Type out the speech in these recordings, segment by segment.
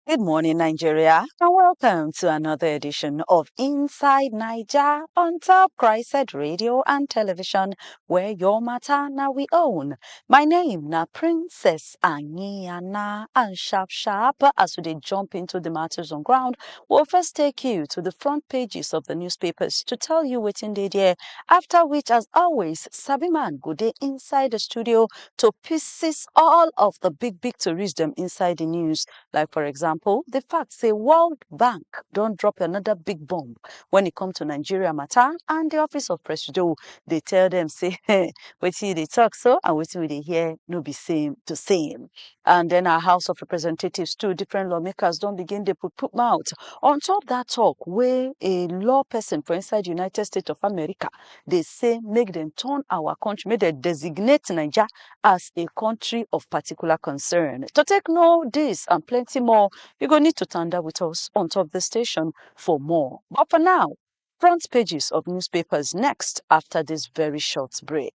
Good morning, Nigeria, and welcome to another edition of Inside Naija on top CHRICED radio and television, where your matter now we own. My name na Princess Aniana, and sharp as we dey jump into the matters on ground, we'll first take you to the front pages of the newspapers to tell you wetin dey there, after which, as always, Sabiman go dey inside the studio to pieces all of the big stories them inside the news. Like, for example, the fact say World Bank don't drop another big bomb when it comes to Nigeria matter, and the office of Presidency, they tell them, say, wetin they talk so, and wetin they hear no be same to same. And then our House of Representatives, two different lawmakers don't begin they put mouth on top that talk where a law person for inside United States of America, they say make them turn our country, make them designate Nigeria as a country of particular concern. To take note this and plenty more, you're going to need to tender with us on top of the station for more. But for now, front pages of newspapers next after this very short break.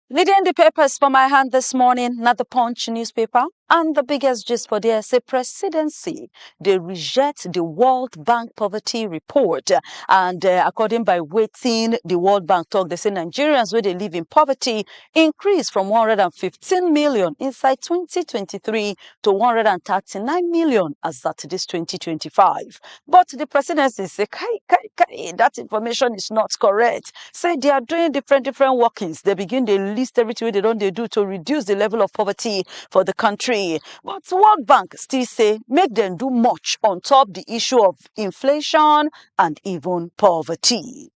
Leading the papers for my hand this morning, not the Punch newspaper, and the biggest gist for there say Presidency, they reject the World Bank poverty report. And according by waiting, the World Bank talk, they say Nigerians where they live in poverty increased from 115 million inside 2023 to 139 million as at this 2025. But the Presidency say, that information is not correct. Say they are doing different workings. They begin to list everything they don't they do to reduce the level of poverty for the country. But World Bank still say make them do much on top the issue of inflation and even poverty.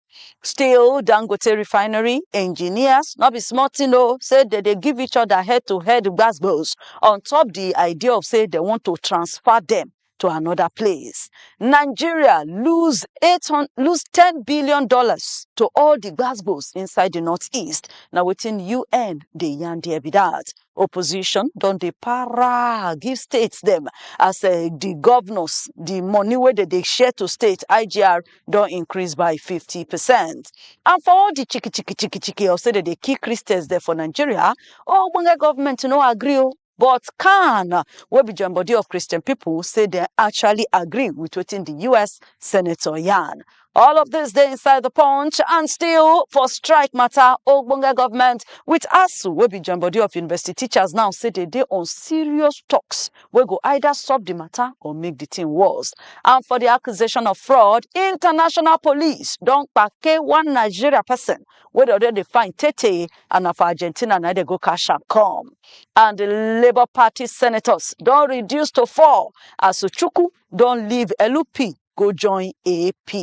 Still, Dangote refinery engineers, not be smart, said that they give each other head-to-head gbasgbos on top the idea of say they want to transfer them to another place. Nigeria lose $10 billion to all the gbasgbos inside the Northeast. Now within UN, they yarn there be that. Opposition don't they para give states them as the governors, the money where they share to state, IGR don't increase by 50%. And for all the chiki or say that they key Christians there for Nigeria, Bunga government no agree. But can we be join body of Christian people say they actually agree with what in the US Senator Yan. All of this they inside the Punch, and still for strike matter, Ogbonge government with ASUU, we be join body of university teachers now say they on serious talks. We go either solve the matter or make the thing worse. And for the accusation of fraud, international police don't pake one Nigeria person where they already find Tete, and for Argentina now they go cash up come. And the Labour Party senators don't reduce to 4 as Chuku don't leave LUP, go join AP.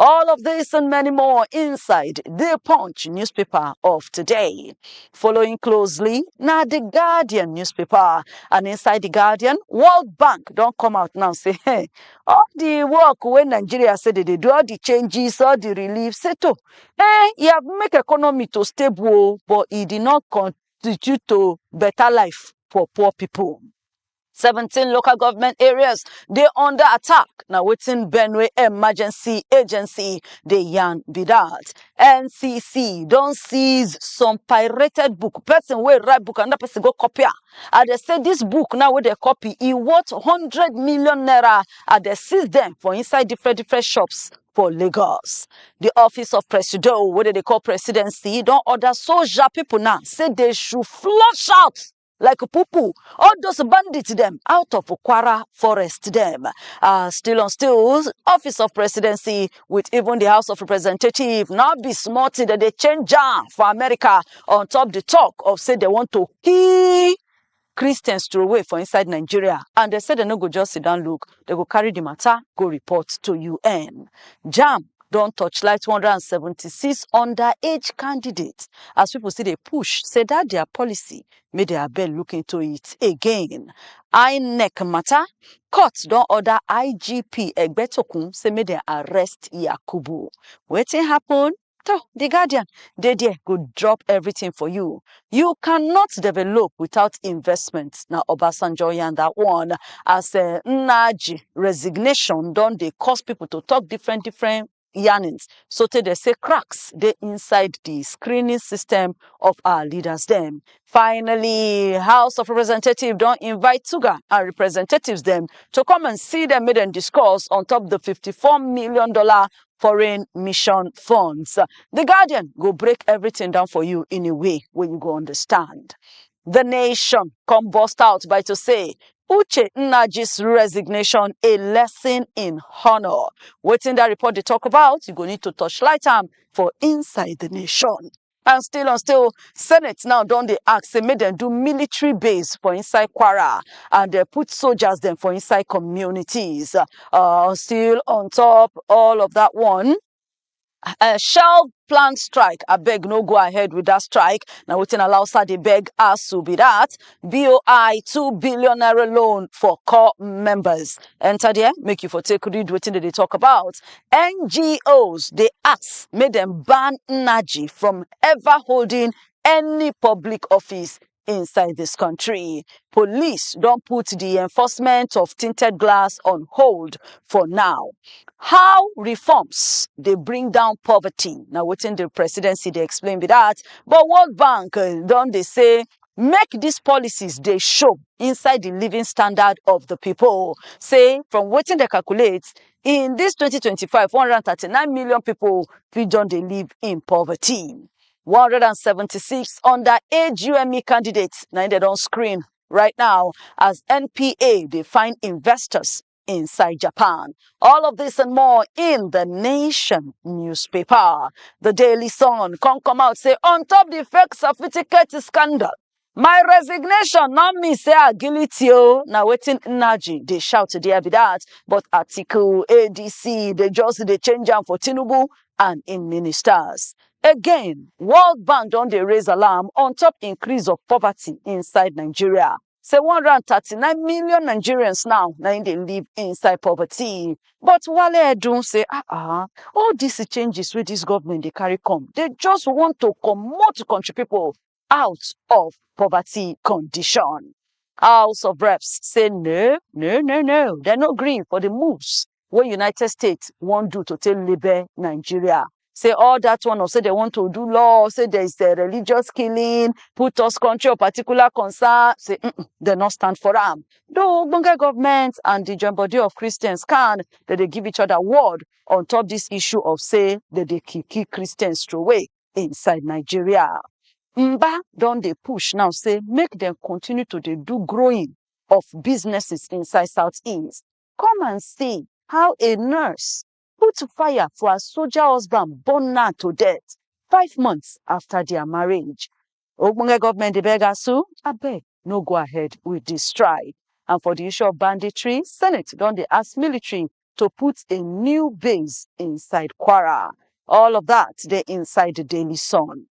All of this and many more inside the Punch newspaper of today. Following closely, now the Guardian newspaper. And inside the Guardian, World Bank don't come out now say, hey, all the work when Nigeria said they do all the changes, all the relief, say to, hey, you have make economy to stable, but it did not contribute to better life for poor people. 17 local government areas, they under attack. Now, waiting Benue Emergency Agency, they yarn be that. NCC don't seize some pirated book. Person will write book, another person go copy. And they say this book now with they copy, it worth 100 million naira. And they seize them for inside different shops for Lagos. The office of Presidency, what they call Presidency, don't order soldier people now. Say they should flush out like a poo-poo, all those bandits them out of Kwara forest them. Still on stills, office of Presidency with even the House of Representatives now be smarty that they change for America on top the talk of say they want to kill Christians throw away for inside Nigeria. And they said they no go just sit down look, they go carry the matter, go report to UN. Jam don't touchlight 176 underage candidates. As people see they push, say that their policy made their bell look into it again. INEC matter, courts don't order IGP Egbetokun say may they arrest Yakubu. Waiting happen? The Guardian, they go drop everything for you. You cannot develop without investment. Now, Obasanjo and that one, as a Naji resignation, don't they cause people to talk different yarnings. So they say cracks they inside the screening system of our leaders them. Finally, House of Representatives don't invite Suga and representatives them to come and see them made and discuss on top the $54 million foreign mission funds. The Guardian go break everything down for you in a way where you go understand. The Nation come bust out by to say Uche Nnaji's resignation a lesson in honor. Waiting that report they talk about, you go need to touch light am for Inside the Nation. And still, Senate now don't they ask, they made them do military base for inside Kwara and they put soldiers them for inside communities. Still on top, all of that one. Shall plan strike. I beg no go ahead with that strike. Now waiting allow they beg ASUU be that. BOI 2 billion naira loan for core members. Enter there, make you for take read waiting that they talk about. NGOs they ask, made them ban Nnaji from ever holding any public office inside this country. Police don't put the enforcement of tinted glass on hold for now. How reforms they bring down poverty. Now within the presidency they explain with that. But World Bank don't they say make these policies they show inside the living standard of the people. Say from waiting they calculate in this 2025 139 million people don't they live in poverty. 176 underage UME candidates. Now they don't screen right now as NPA they find investors inside Japan. All of this and more in the Nation newspaper. The Daily Sun come out say on top the fake certificate scandal. My resignation not me say I guilty o. Now waiting Nnaji they shout there be that. But article ADC they just they change them for Tinubu and in ministers. Again, World Bank don't they raise alarm on top increase of poverty inside Nigeria. Say 139 million Nigerians now they live inside poverty. But Wale don't say, all these changes with this government they carry come. They just want to promote country people out of poverty condition. House of Reps say no. They're not green for the moves what United States want do to tell labor Nigeria. Say all that one, or say they want to do law, say there is a religious killing, put us country of particular concern, say they not stand for them. Though Bunga government and the joint body of Christians can, that they give each other word on top this issue of say that they keep Christians away inside Nigeria. Mba don't they push now, say make them continue to do growing of businesses inside Southeast. Come and see how a nurse put fire for a soldier husband born now to death 5 months after their marriage. Ogbonge government the beg ASUU, I beg no go ahead with this strike. And for the issue of banditry, Senate don't they ask military to put a new base inside Kwara. All of that they inside the Daily Sun.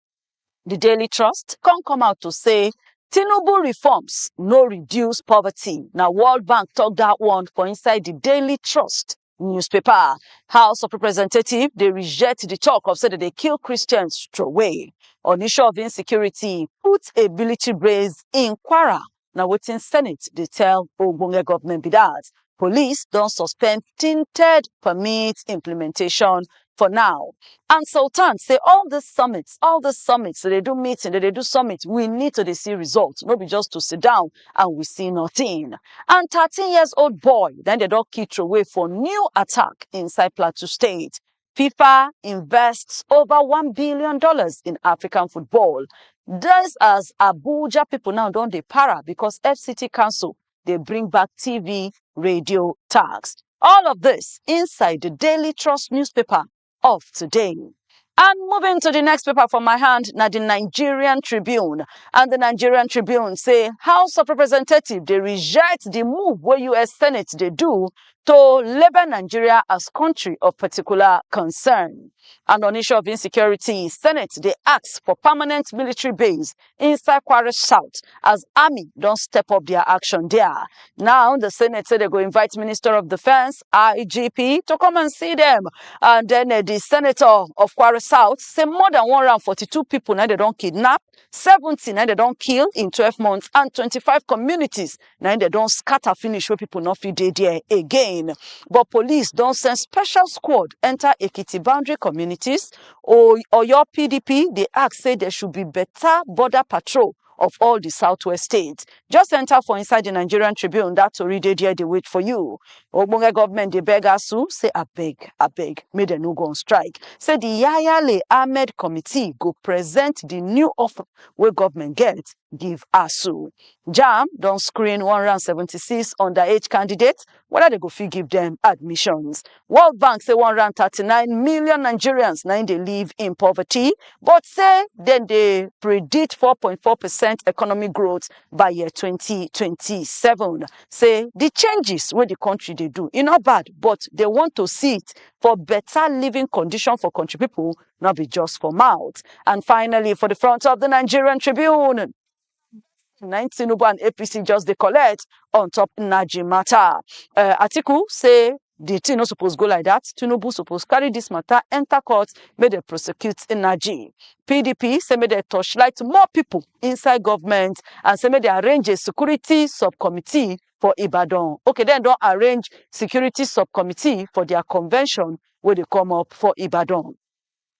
The Daily Trust come out to say Tinubu reforms no reduce poverty. Now World Bank talk that one for inside the Daily Trust newspaper. House of Representatives they reject the talk of say that they kill Christians away. On issue of insecurity, put a military base in Kwara. Now waiting Senate they tell Ogbonge government be that. Police don't suspend tinted permit implementation for now. And Sultan say all the summits, they do meeting, they do summit, we need to see results, not be just to sit down and we see nothing. And 13 years old boy, then they don't keep away for new attack inside Plateau State. FIFA invests over $1 billion in African football. This as Abuja people now don't they para because FCT Council, they bring back TV, radio tax. All of this inside the Daily Trust newspaper of today. And moving to the next paper from my hand, now the Nigerian Tribune. And the Nigerian Tribune say, House of Representatives, they reject the move where U.S. Senate they do to label Nigeria as country of particular concern. And on issue of insecurity, Senate, they ask for permanent military base inside Kwara South as Army don't step up their action there. Now, the Senate said they go invite Minister of Defense, IGP, to come and see them. And then the Senator of Kwara South say more than 142 people now they don't kidnap, 70 now they don't kill in 12 months, and 25 communities now they don't scatter finish where people not fit there again. But police don't send special squad enter Ekiti boundary communities or your PDP. They ask say there should be better border patrol of all the southwest states. Just enter for Inside the Nigerian Tribune. That already there they wait for you. Ogbonge government they beg ASUU say I beg, may they no go on strike. Say the Yayale Ahmed committee go present the new offer where government get give ASUU. JAM don't screen 176 underage candidates. Whether they go fit give them admissions. World Bank say 139 million Nigerians now they live in poverty, but say then they predict 4.4% economic growth by year 2027. Say the changes where the country they do, it's not bad, but they want to see it for better living condition for country people, not be just for mouth. And finally, for the front of the Nigerian Tribune, Tinubu and APC just they collect on top Naji matter. Atiku say the thing not supposed go like that. Tinubu supposed carry this matter, enter court, may they prosecute Naji. PDP say may they torchlight more people inside government and say may they arrange a security subcommittee for Ibadan. Okay, then don't arrange security subcommittee for their convention where they come up for Ibadan.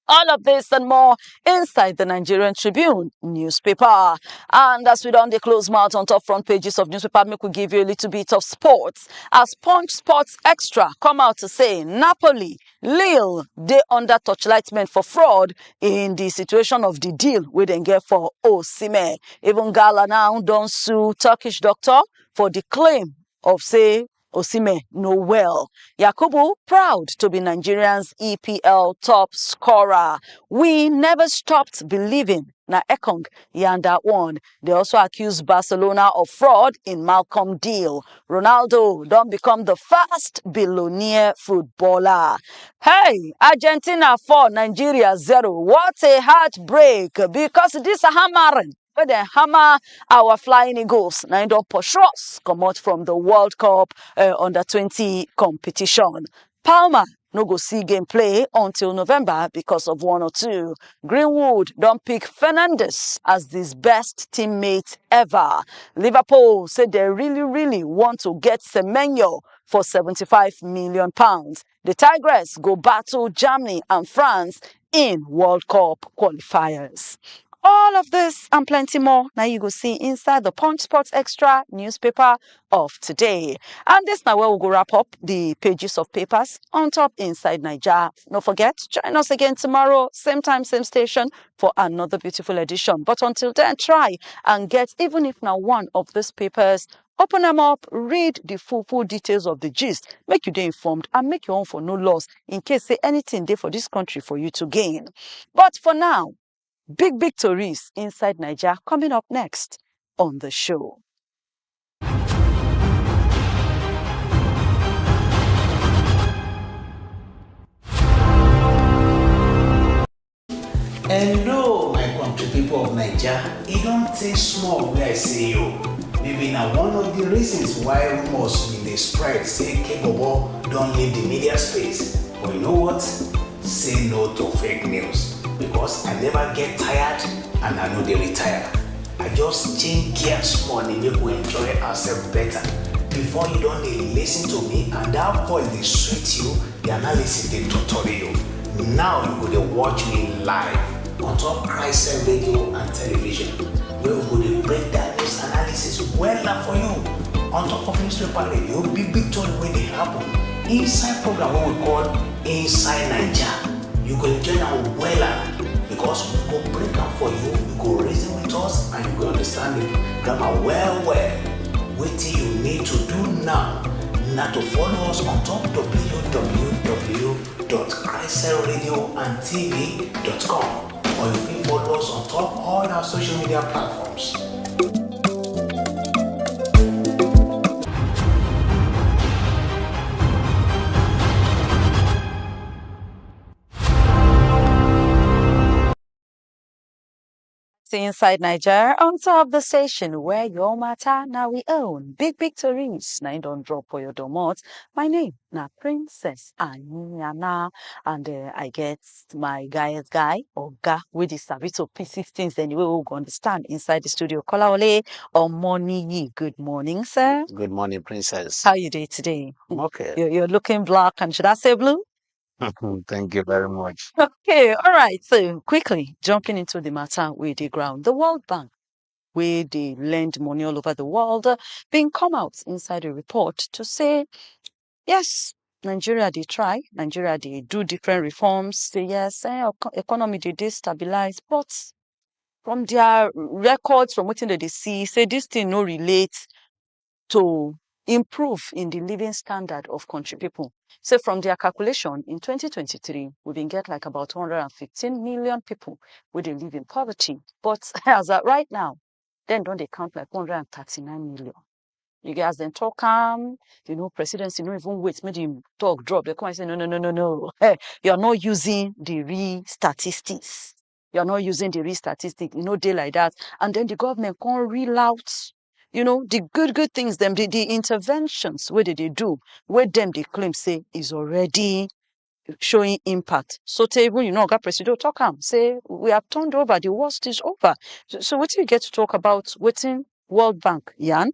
All of this and more inside the Nigerian Tribune newspaper. And as we don't close mouth on top front pages of newspaper, make we give you a little bit of sports. As Punch Sports Extra come out to say Napoli, Lille, they under torchlightment for fraud in the situation of the deal we then get for Osimhen. Even Gala now don't sue Turkish doctor for the claim of say Osimhen no well. Yakubu proud to be Nigerians EPL top scorer. We never stopped believing. Na Ekong Yanda one. They also accused Barcelona of fraud in Malcolm deal. Ronaldo don't become the first billionaire footballer. Hey, Argentina 4, Nigeria 0. What a heartbreak, because this hammering where they hammer our flying eagles. Now don't push us come out from the World Cup under 20 competition. Palmer no go see game play until November because of 1 or 2. Greenwood don't pick Fernandes as this best teammate ever. Liverpool said they really want to get Semenyo for £75 million. The Tigers go battle Germany and France in World Cup qualifiers. All of this and plenty more now you go see inside the Punch Sports Extra newspaper of today. And this now where we'll go wrap up the pages of papers on top Inside Naija. Don't forget, join us again tomorrow, same time, same station for another beautiful edition. But until then, try and get, even if now one of these papers, open them up, read the full details of the gist, make you dey informed and make your own for no loss in case say anything there for this country for you to gain. But for now, big stories inside Naija coming up next on the show. Hello, my country people of Naija. It don't take small where I say you. Maybe now one of the reasons why rumors in the spread say K-Bobo don't leave the media space. But you know what? Say no to fake news. Because I never get tired and I know they retire. I just change gear small and make we enjoy ourselves better. Before you don't listen to me and that voice they sweet you, the analysis they tutorial. Now you go to watch me live on top CHRICED radio and television. Where we go to break that news analysis well for you. On top of newspaper radio, big story where they happen. Inside program what we call Inside Naija. You go enjoy our well because we go break down for you, you go reason with us and you go understand the grammar well. What you need to do now to follow us on top www.cricedradiotv.com or you can follow us on top all our social media platforms. to Inside Naija on top of the station where your matter now we own. Big victories. Now you don't drop for your domot. My name na Princess Anyana. And I get my guy, Oga, with the sabi to pieces things anyway we go understand inside the studio. Kolawole or Moniyi. Good morning, sir. Good morning, Princess. How you doing today? I'm okay. You're looking black and should I say blue? Thank you very much. Okay, all right. So quickly jumping into the matter with the ground. The World Bank, where they lend money all over the world, been come out inside a report to say, yes, Nigeria they try, Nigeria they do different reforms, say yes, economy they destabilize, but from their records, from what they see, say this thing no relate to improve in the living standard of country people. So from their calculation, in 2023, we been get like about 215 million people where they live in poverty. But as at right now, then don't they count like 139 million. You guys then talk presidency, no even wait, make the talk drop. They come and say, no. You're not using the real statistics. You're not using the real statistics, day like that. And then the government can't reel out the good things, the interventions, where they do, where them they claim say is already showing impact. So even got president talk say we have turned over, the worst is over. So what do you get to talk about waiting World Bank yan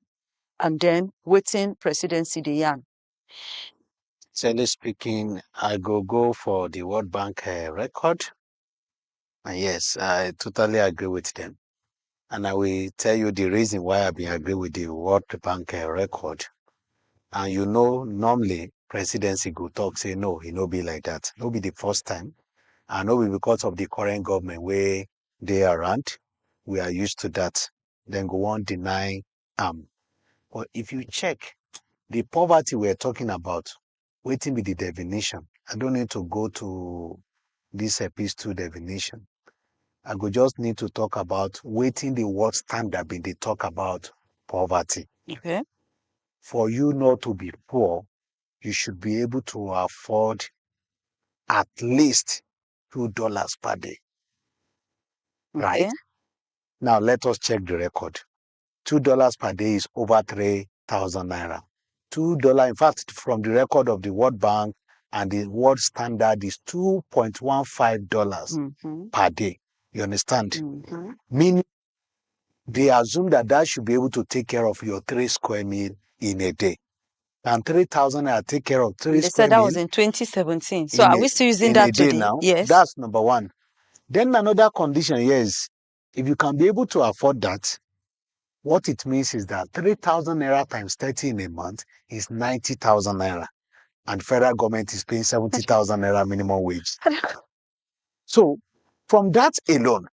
and then waiting presidency the yan? Sincerely speaking, I go for the World Bank record. And yes, I totally agree with them. And I will tell you the reason why I agree with the World Bank record. And normally presidency go talk, say no, it no be like that. No be the first time. And no be because of the current government where they around. We are used to that. Then go on deny. But if you check the poverty we're talking about, waiting be the definition. I don't need to go to this piece 2 definition. I go just need to talk about waiting the world standard when they talk about poverty. Okay. For you not to be poor, you should be able to afford at least $2 per day. Right? Okay. Now let us check the record. $2 per day is over 3,000 naira. $2, in fact, from the record of the World Bank and the world standard is $2.15 per day. You understand? Meaning they assume that should be able to take care of your 3 square meal in a day. And 3,000 naira take care of 3 They square said that meal was in 2017. So are we still using in that a day today? now? Yes. That's number one. Then another condition is, if you can be able to afford that, what it means is that 3,000 naira times 30 in a month is 90,000 naira. And federal government is paying 70,000 naira minimum wage. So from that alone,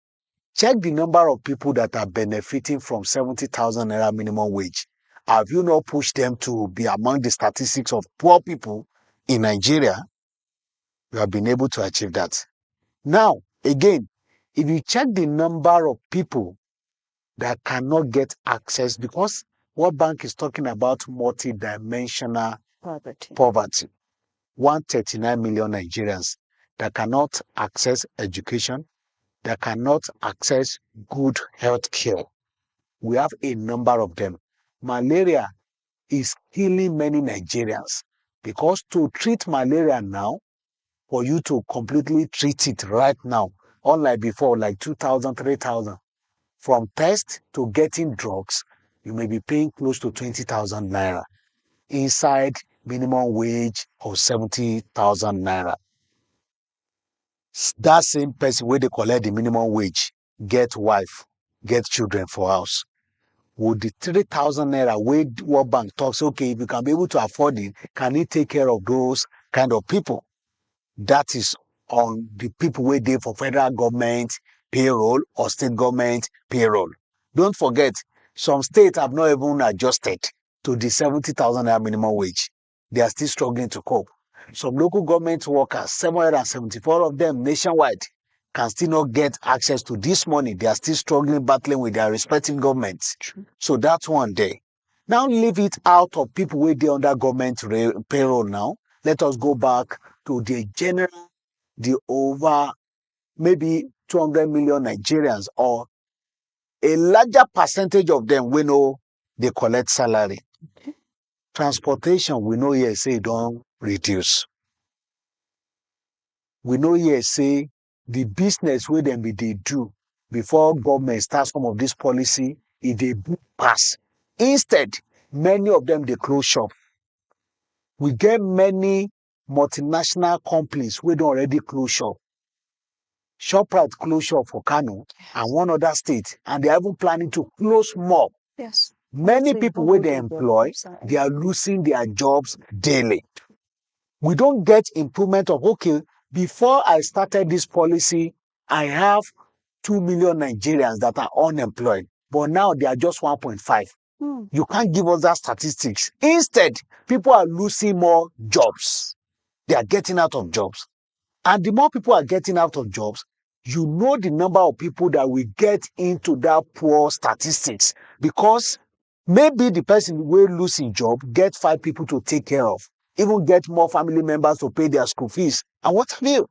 check the number of people that are benefiting from 70,000 naira minimum wage. Have you not pushed them to be among the statistics of poor people in Nigeria? You have been able to achieve that. Now, again, if you check the number of people that cannot get access, because World Bank is talking about multidimensional poverty. 139 million Nigerians that cannot access education, that cannot access good health care. We have a number of them. Malaria is killing many Nigerians because to treat malaria now, for you to completely treat it right now, unlike before, like 2,000, 3,000, from test to getting drugs, you may be paying close to 20,000 naira inside minimum wage of 70,000 naira. That same person where they collect the minimum wage, get wife, get children for house. Would the 3,000 naira where World Bank talks, okay, if you can be able to afford it, can it take care of those kind of people? That is on the people where they for federal government payroll or state government payroll. Don't forget, some states have not even adjusted to the 70,000 naira minimum wage. They are still struggling to cope. Some local government workers, 774 of them nationwide, can still not get access to this money. They are still struggling, battling with their respective governments. True. So that's one day. Now leave it out of people where they under government payroll now. Let us go back to the general, the over maybe 200 million Nigerians or a larger percentage of them we know they collect salary. Transportation, we know here say don't reduce. We know here say the business where them be they do before government starts some of this policy, if they pass. Instead, many of them they close shop. We get many multinational companies where they already close shop. ShopRite close shop for Kano and one other state, and they are even planning to close more. Yes. Many people where they employ, they are losing their jobs daily. We don't get improvement of, okay, before I started this policy, I have 2 million Nigerians that are unemployed, but now they are just 1.5. You can't give us that statistics. Instead, people are losing more jobs. They are getting out of jobs. And the more people are getting out of jobs, you know the number of people that will get into that poor statistics, because maybe the person will lose his job, get 5 people to take care of, even get more family members to pay their school fees. And what have you?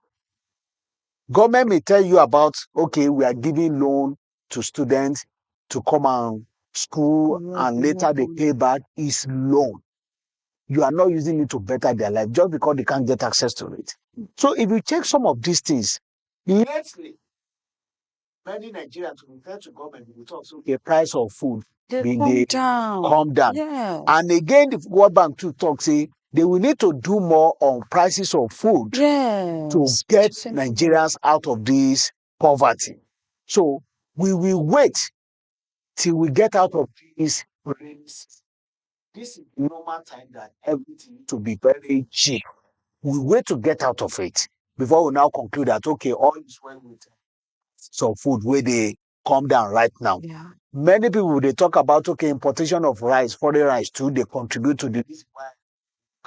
Government may tell you about, okay, we are giving loan to students to come and school, and later they pay back. Is loan. You are not using it to better their life just because they can't get access to it. So if you check some of these things, lately, many Nigerians refer to government, we talk, so the price of food They come down. Yes. And again, the World Bank too talk, say they will need to do more on prices of food to get Nigerians out of this poverty. So we will wait till we get out of this race. This is normal time that everything to be very cheap. We wait to get out of it before we now conclude that, okay, all is well with some food where they come down right now. Yeah. Many people, they talk about, okay, importation of rice, foreign rice too, they contribute to the reason why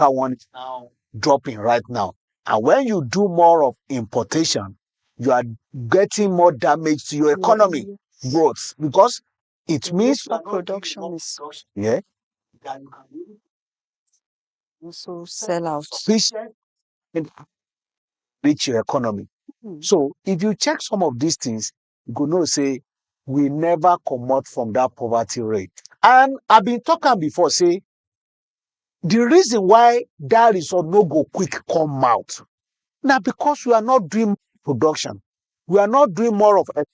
one is now dropping right now. And when you do more of importation, you are getting more damage to your economy growth, because it means production is yeah, that you can also sell out. Reach your economy. So if you check some of these things, you could know say we never come out from that poverty rate. And I've been talking before, say the reason why that result no go quick come out. Now because we are not doing production, we are not doing more of it.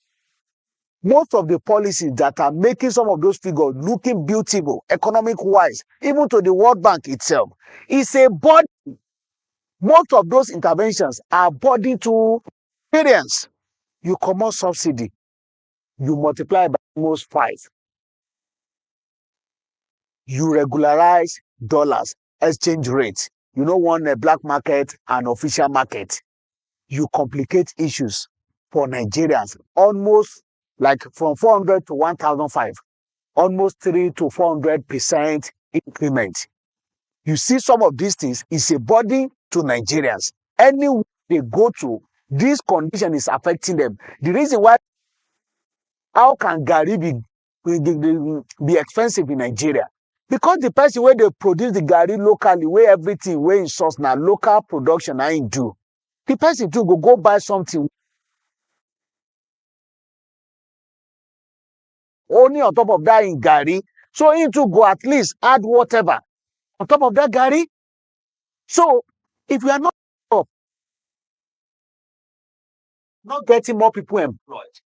Most of the policies that are making some of those figures looking beautiful, economic wise, even to the World Bank itself, is a body. Most of those interventions are body to experience. You come out subsidy, you multiply by almost 5. You regularize dollars, exchange rates. You know, one black market and official market. You complicate issues for Nigerians, almost like from 400 to 1,005, almost 300 to 400% increment. You see some of these things is a burden to Nigerians. Anywhere they go to, this condition is affecting them. The reason why, how can Gary be expensive in Nigeria? Because the person where they produce the Gary locally, where everything where in source now, local production I do. The person too go buy something only on top of that in Gary. So he too go at least add whatever on top of that Gary. So if we are not getting more people employed,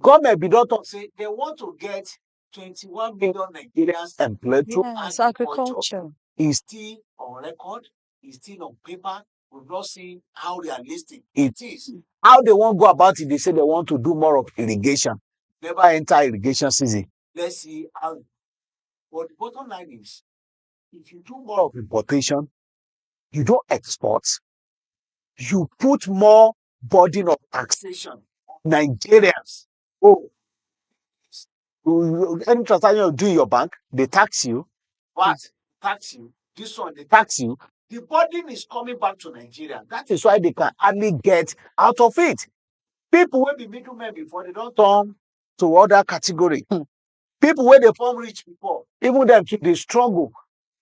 government be don't talk say they want to get 21 million Nigerians employed through agriculture. Is still on record, is still on paper. We've not seen how realistic it is. How they won't go about it, they say they want to do more of irrigation. Never enter irrigation season. Let's see how. But the bottom line is, if you do more of importation, you don't export, you put more burden of taxation on Nigerians. Oh, any transaction you do in your bank, they tax you. What? Tax you. This one, they tax you. The burden is coming back to Nigeria. That is why they can hardly get out of it. People will be middlemen before, they don't turn to other category. People where they form rich before, even them they struggle.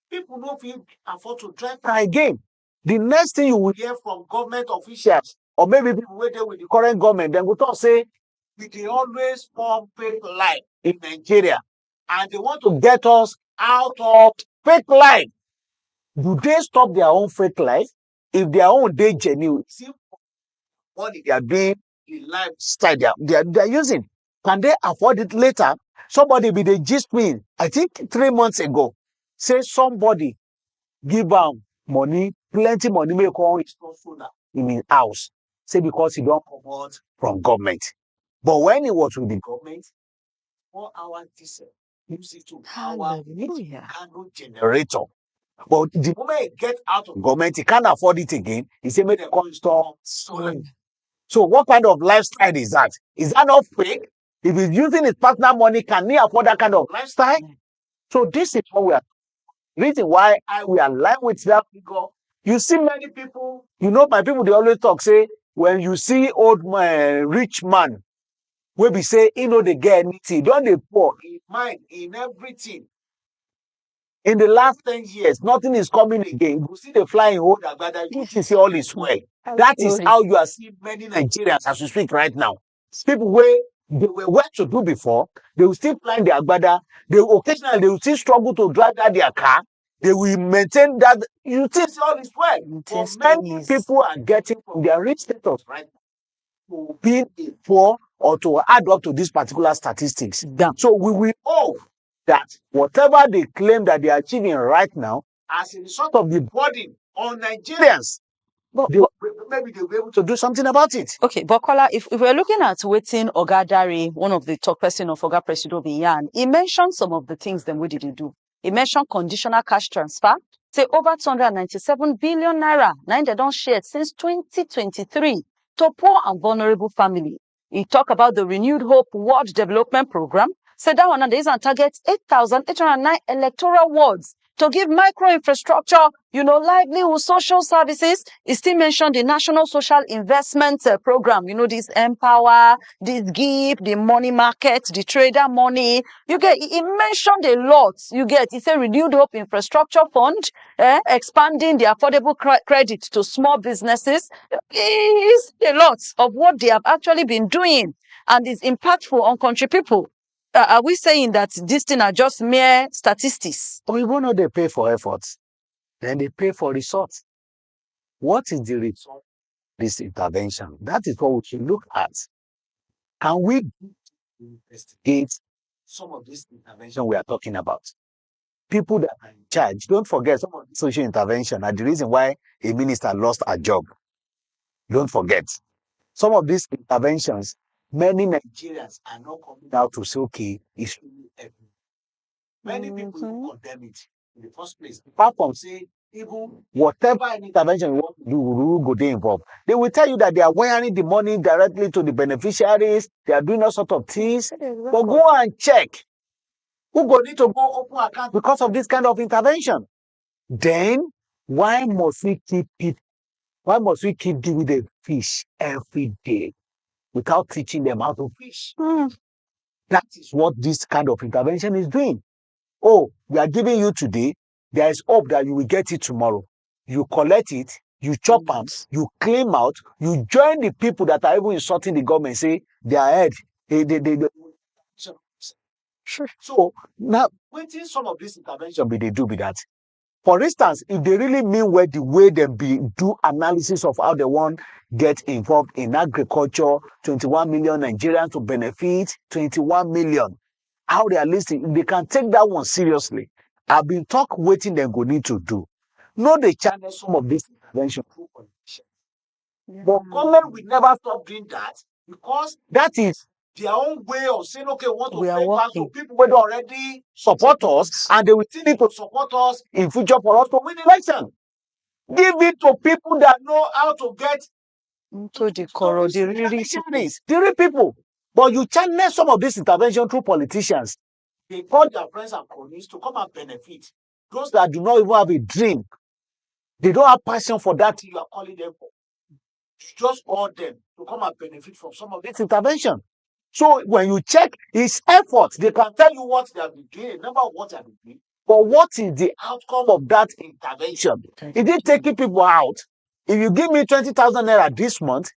People don't feel afford to drive car again. The next thing you will hear from government officials, or maybe people where they with the current government, then go talk say they always form fake life in Nigeria, and they want to get us out of fake life. Do they stop their own fake life? If their own day genuine, see what they are doing, the lifestyle they are using, can they afford it later? Somebody be the gist me, I think 3 months ago, say somebody give am money, plenty money, make come install solar in his house, say because he don't come out from government. But when he was with the government, 4 hours diesel, use it to power handle generator. But the moment he get out of government, he can't afford it again. He say make dem come install solar. So what kind of lifestyle is that? Is that not fake? If he's using his partner money, can he afford that kind of lifestyle? So this is what we are. Reason why we align with that figure. You see many people, my people, they always talk, say, when you see old man, rich man, wey be say, they get anything, don't they poor in mind, in everything. In the last 10 years, nothing is coming again. You see the flying old agbada, you see all is well. That is how you are seeing many Nigerians as we speak right now. People where they were well to do before, they will still fly their agbada. They will still struggle to drive that their car. They will maintain that. You think all is well. But many people are getting from their rich status right now to being a poor or to add up to these particular statistics. So we will hope that whatever they claim that they are achieving right now, as a result of the burden on Nigerians, maybe they'll be able to do something about it. Okay, but Kola, if we're looking at waiting Oga Dari, one of the top person of Oga Presido Yan, he mentioned some of the things then what did he do? He mentioned conditional cash transfer, say over 297 billion naira, they don't share since 2023 to poor and vulnerable family. He talked about the Renewed Hope World Development Program, said that one is on target 8,809 electoral wards to give micro infrastructure, livelihood, social services. He still mentioned the National Social Investment Program, this Empower, this Give, the money market, the trader money. He mentioned a lot. He said Renewed Hope Infrastructure Fund, expanding the affordable credit to small businesses. It's a lot of what they have actually been doing, and is impactful on country people. Are we saying that these things are just mere statistics? We will not they pay for efforts, then they pay for results. What is the result of this intervention? That is what we should look at. Can we investigate some of this intervention we are talking about? People that are in charge, don't forget some of the social intervention are the reason why a minister lost a job. Don't forget. Some of these interventions, many Nigerians are not coming out to say, okay, it's really helping. Many people will condemn it in the first place. Apart from saying, even whatever intervention you want to do, we will go there involved. They will tell you that they are wiring the money directly to the beneficiaries. They are doing all sorts of things. But go and check. Who go need to go open account because of this kind of intervention? Then, why must we keep it? Why must we keep dealing with the fish every day without teaching them how to fish? That is what this kind of intervention is doing. Oh, we are giving you today. There is hope that you will get it tomorrow. You collect it, you chop them, you claim out, you join the people that are even insulting the government, say they are ahead. Sure. So now, waiting some of this intervention they do be that. For instance, if they really mean the way they do analysis of how they want get involved in agriculture, 21 million Nigerians to benefit, 21 million. How realistic, if they can take that one seriously, I've been waiting they go need to do. No, they channel some of this intervention through politicians. But government will never stop doing that because that is their own way of saying, okay, we want to pay back to people who already support us, and they will still need to support us in future for us to win election. Give it to people that know how to get into the real people. But you channel some of this intervention through politicians. They call their friends and colleagues to come and benefit. Those that do not even have a dream, they don't have passion for that thing you are calling them for. You just call them to come and benefit from some of this intervention. So when you check his efforts, they can tell you what they have been doing, a number of what they have been doing. But what is the outcome of that intervention? Is it taking people out? If you give me 20,000 naira this month,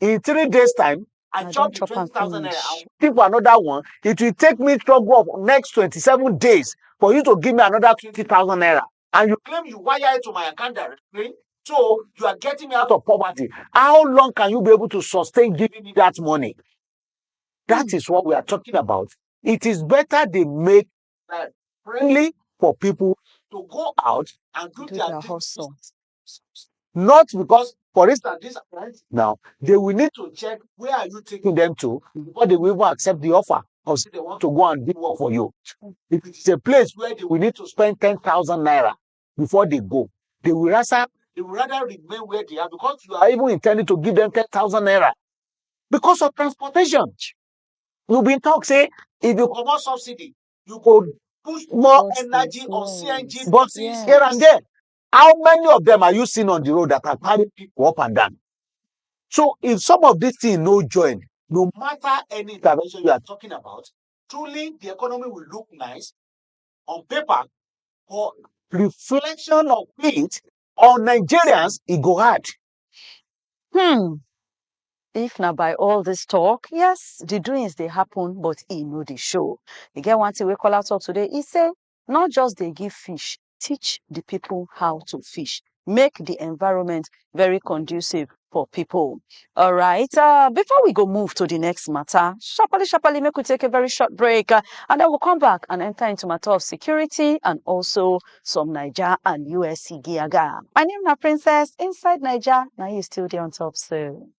in 3 days' time, I I chop don't the chop and 20,000 naira. finish. I will give another one. It will take me struggle of next 27 days for you to give me another 20,000 naira. And you claim you wire it to my account directly. So you are getting me out of poverty. How long can you be able to sustain giving me that money? That is what we are talking about. It is better they make that friendly for people to go out and do their hustle. not because, for instance, this appliance now, they will need to check where are you taking them to before they will even accept the offer or say they want to go and do work for you. If it's a place where they will need to spend 10,000 naira before they go, they will rather remain where they are because you are even intending to give them 10,000 naira because of transportation. You've been talk say if you come on subsidy, you could push more energy on CNG buses here and there. How many of them are you seeing on the road that are carrying people up and down? So if some of these things no join, no matter any intervention you are talking about, truly the economy will look nice on paper, but reflection of it on Nigerians, it go hard. If not by all this talk, yes, the doings they happen, but he know the show. You get one thing we call out of today. He say, not just they give fish, teach the people how to fish. Make the environment very conducive for people. All right. Before we go move to the next matter, sharply, make we take a very short break, and then we'll come back and enter into matter of security and also some Niger and US Giaga. My name is Princess. Inside Niger. Now you still there on top, so.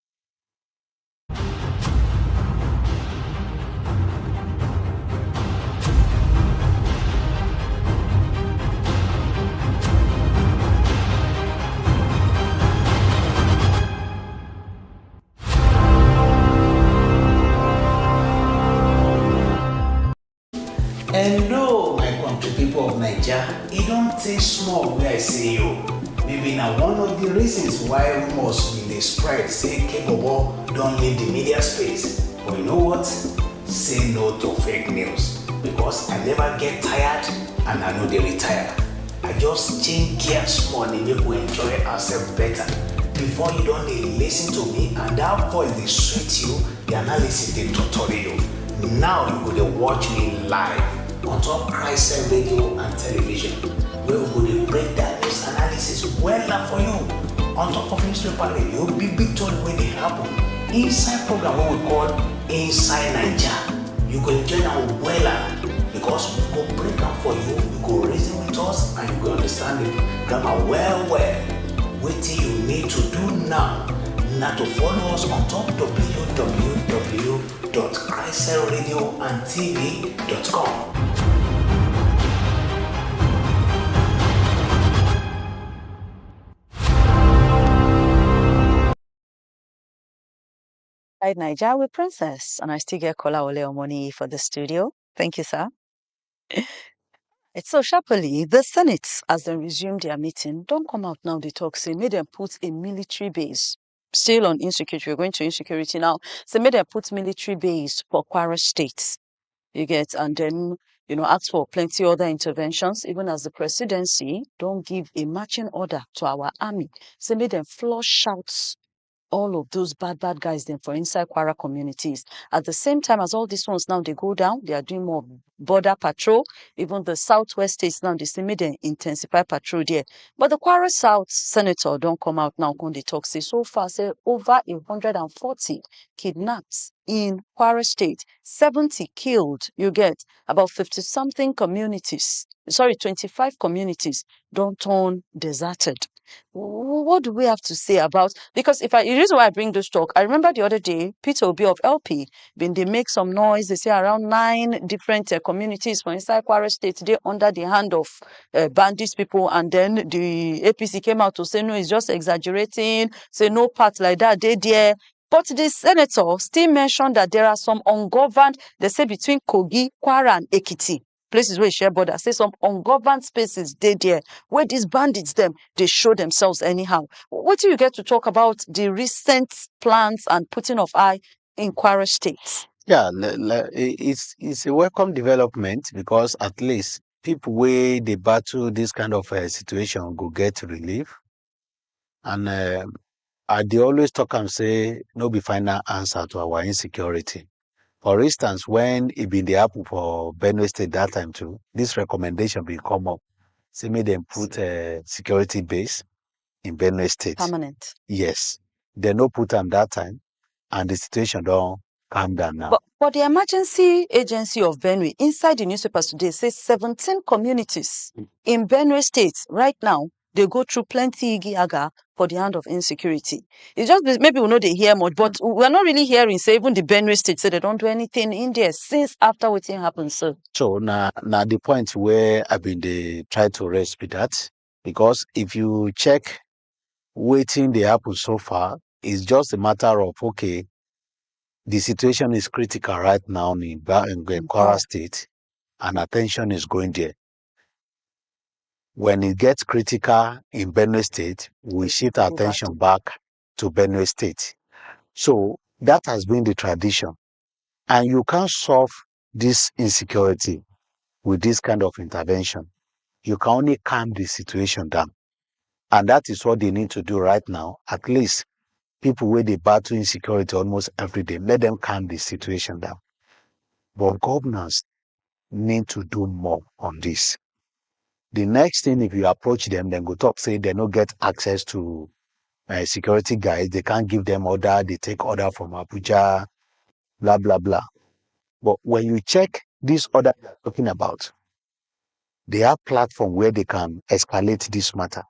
Hello, my country people of Naija. E don take small wey I say yo. Maybe na one of the reasons why rumors bin dey spread say Kebobo don leave the media space. But you know what? Say no to fake news because I never get tired and I no dey retire. I just change gear small dey make we enjoy ourselves better. Before you don dey lis ten to me and that voice dey sweet you, the analysis dey totori you. Now you go dey watch me live on top CHRICED radio and television, where we go dey break down news analysis wella for you. On top of newspaper radio, big story wey dey happen. Inside program wey we call Inside Naija, you go enjoy am wella because we go break am for you, you go reason with us and you go understand the grammar well. Wetin you need to do now na to follow us on top www.cricedradiotv.com. Inside Naija with Princess, and I still get Kola Ole Omoni for the studio. Thank you, sir. It's so sharply, the Senate, as they resume their meeting, don't come out now, they talk, say, may them put a military base. Still on insecurity, we're going to insecurity now. So may them put military base for Kwara State. You get, and then, ask for plenty other interventions, even as the presidency don't give a marching order to our army. So may them flush out all of those bad guys then for inside Kwara communities. At the same time as all these ones now they go down, they are doing more border patrol. Even the southwest states now they say may they intensify patrol there. But the Kwara South senator don't come out now when they talk say so far say over 140 kidnaps in Kwara State, 70 killed. You get about 50 something communities. Sorry, 25 communities don't turn deserted. What do we have to say about, because the reason why I bring this talk, I remember the other day Peter Obi of LP been they make some noise. They say around 9 different communities for inside Kwara State they under the hand of bandits people, and then the APC came out to say no, it's just exaggerating, say no part like that they there. But the senator still mentioned that there are some ungoverned, they say between Kogi, Kwara and Ekiti, places where share border, say some ungoverned spaces they there where these bandits them they show themselves anyhow. What do you get to talk about the recent plans and putting of eye in Kwara State? Yeah, it's a welcome development because at least people where they battle this kind of situation go get relief. And They always talk and say, no be final answer to our insecurity. For instance, when it been the apple for Benue State that time too, this recommendation will come up. Say, may them put a security base in Benue State. Permanent. Yes. They no put them that time, and the situation don't calm down now. But the emergency agency of Benue, inside the newspapers today, says 17 communities in Benue State right now, they go through plenty igi-aga for the hand of insecurity. It's just maybe we know they hear much, but we're not really hearing, say, even the Benue State say they don't do anything in there since after what happened, sir. So now the point where I've been they try to raise with that, because if you check waiting they happen so far, it's just a matter of, okay, the situation is critical right now in Kwara State, and attention is going there. When it gets critical in Benue State, we shift our attention back to Benue State. So that has been the tradition. And you can't solve this insecurity with this kind of intervention. You can only calm the situation down. And that is what they need to do right now. At least people where they battle insecurity almost every day, let them calm the situation down. But governors need to do more on this. The next thing, if you approach them, then go talk, say they don't get access to security guys, they can't give them order, they take order from Abuja, blah, blah, blah. But when you check this order you're talking about, they have platform where they can escalate this matter.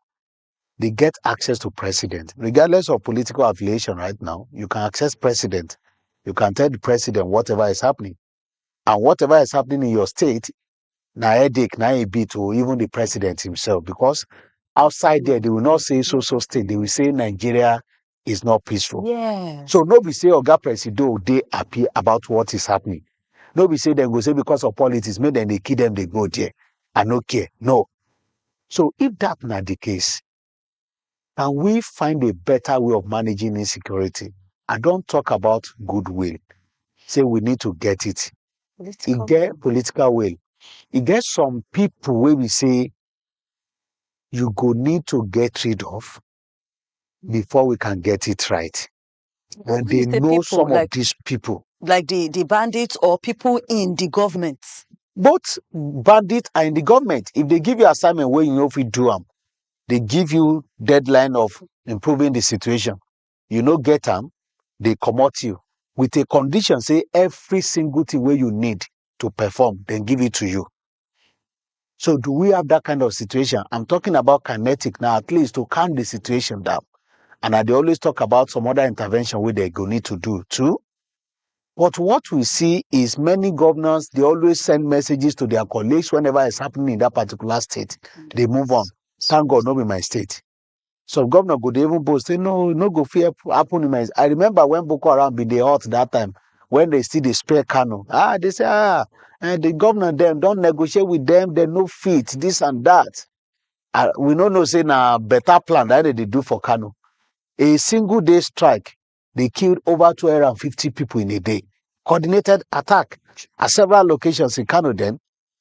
They get access to president. Regardless of political affiliation right now, you can access president. You can tell the president whatever is happening. And whatever is happening in your state, na headache, na a bit, or even the president himself, because outside there, they will not say so state. They will say Nigeria is not peaceful. Yeah. So nobody say Oga Presido, they happy about what is happening. Nobody say they go say because of politics, maybe then they kill them, they go there. I no care. No. So if that not the case, can we find a better way of managing insecurity? I don't talk about goodwill. Say we need to get it. It get political will. It gets some people where we say you go need to get rid of before we can get it right. And they know some of these people. Like the bandits or people in the government. Both bandits are in the government. If they give you assignment where you know if you do them, they give you deadline of improving the situation. You know, get them, they commot you with a condition, say every single thing where you need to perform, then give it to you. So do we have that kind of situation? I'm talking about kinetic now, at least to calm the situation down. And they always talk about some other intervention where they go need to do too. But what we see is many governors, they always send messages to their colleagues whenever it's happening in that particular state. They move on. Thank God, not in my state. So governor could even boast, say, no go fear happen in my state. I remember when Boko Haram be the hot that time, when they still the spare Kano. They say, and the governor them don't negotiate with them, they no fit, this and that. We don't know, say, na better plan that they do for Kano. A single day strike, they killed over 250 people in a day. Coordinated attack at several locations in Kano then.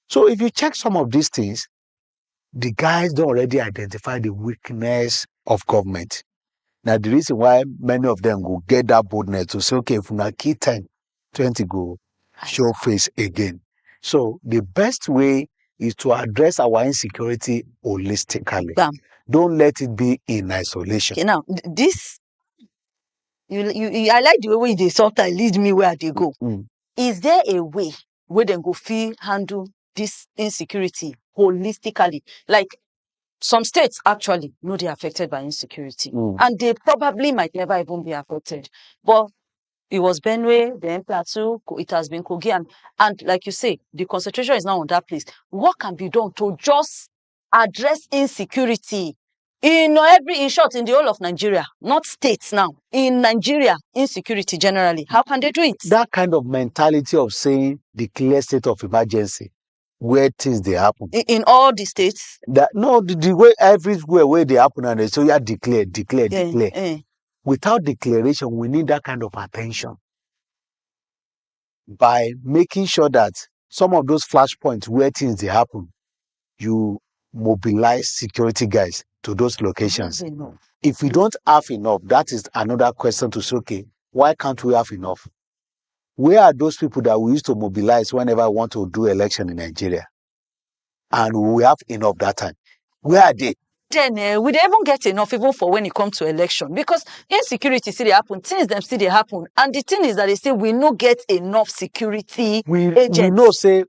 So if you check some of these things, the guys don't already identify the weakness of government. Now, the reason why many of them will get that boldness to say, okay, if we key 10, 20 go show face again. So the best way is to address our insecurity holistically. Bam. Don't let it be in isolation. Okay, now, this, I like the way they sometimes lead me where they go. Is there a way where they go handle this insecurity holistically? Like, some states actually know they're affected by insecurity. And they probably might never even be affected. But it was Benue, then Plateau, it has been Kogi. And like you say, the concentration is now on that place. What can be done to just address insecurity in short, in the whole of Nigeria, not states now, in Nigeria, insecurity generally? How can they do it? That kind of mentality of saying declare state of emergency, where things they happen. In all the states? The way everywhere where they happen and they say, yeah, declare. Without declaration, we need that kind of attention. By making sure that some of those flashpoints where things they happen, you mobilize security guys. to those locations. If we don't have enough, that is another question to say, okay, why can't we have enough? Where are those people that we used to mobilize whenever we want to do election in Nigeria? And we have enough that time. Where are they? Then we don't even get enough even for when it comes to election, because insecurity still they happen, things them still they happen, and the thing is that they say we no get enough security agents. We know say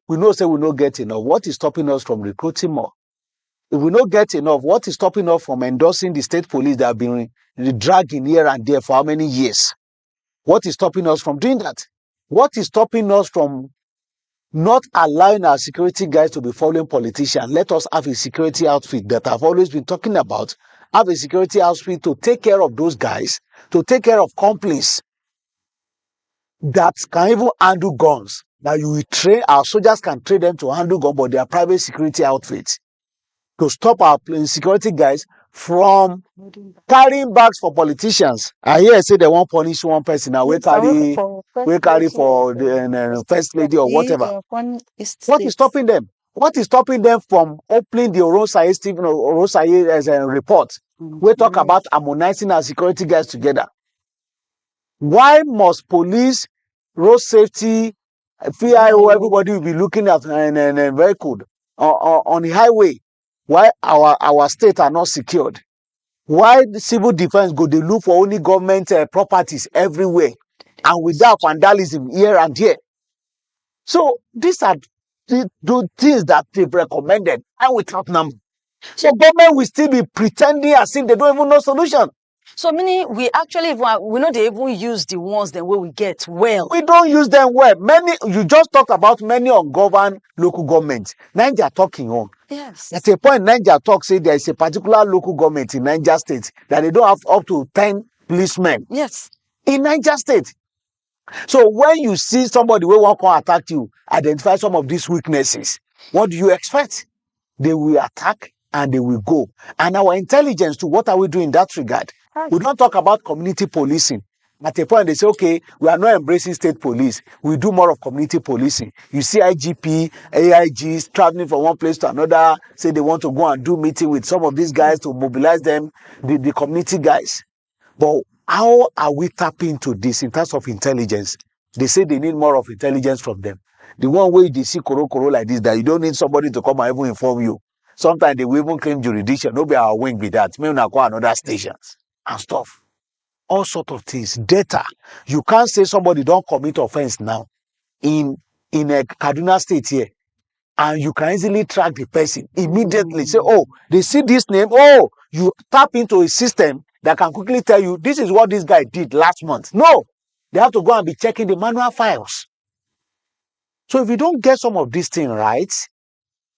we no get enough. What is stopping us from recruiting more? If we don't get enough, what is stopping us from endorsing the state police that have been dragging here and there for how many years? What is stopping us from doing that? What is stopping us from not allowing our security guys to be following politicians? Let us have a security outfit that I've always been talking about. Have a security outfit to take care of those guys, to take care of complices that can even handle guns. Now you will train, our soldiers can train them to handle guns, but they are private security outfits. To stop our security guys from carrying bags for politicians. I hear say they won't punish one person now. We carry for the first lady or whatever. What is stopping them? What is stopping them from opening the Orosaye as a report? We talk about harmonizing our security guys together. Why must police, road safety, FIO, everybody will be looking at a vehicle on the highway? Why our state are not secured? Why the civil defense go they look for only government properties everywhere, and without vandalism here and there? So these are the things that they've recommended, and without number. So government will still be pretending as if they don't even know solution. So meaning we actually we know they even use the ones that we get well. We don't use them well. Many, you just talked about many ungoverned local governments. Niger talking on. Yes. At a point, Niger talk say there is a particular local government in Niger State that they don't have up to 10 policemen. Yes. In Niger State. So when you see somebody who won't come attack you, identify some of these weaknesses, what do you expect? They will attack and they will go. And our intelligence too, what are we doing in that regard? We don't talk about community policing. At a point, they say, okay, we are not embracing state police. We do more of community policing. You see IGP, AIGs traveling from one place to another, say they want to go and do meeting with some of these guys to mobilize them, the community guys. But how are we tapping into this in terms of intelligence? They say they need more of intelligence from them. The one way they see koro like this, that you don't need somebody to come and even inform you. Sometimes they will even claim jurisdiction. No be our wing be that. Maybe not call another stations and stuff. All sort of things. Data. You can't say somebody don't commit offense now in a Kaduna State here, and you can easily track the person immediately. Say, oh, they see this name. Oh, you tap into a system that can quickly tell you this is what this guy did last month. No, they have to go and be checking the manual files. So if you don't get some of these things right,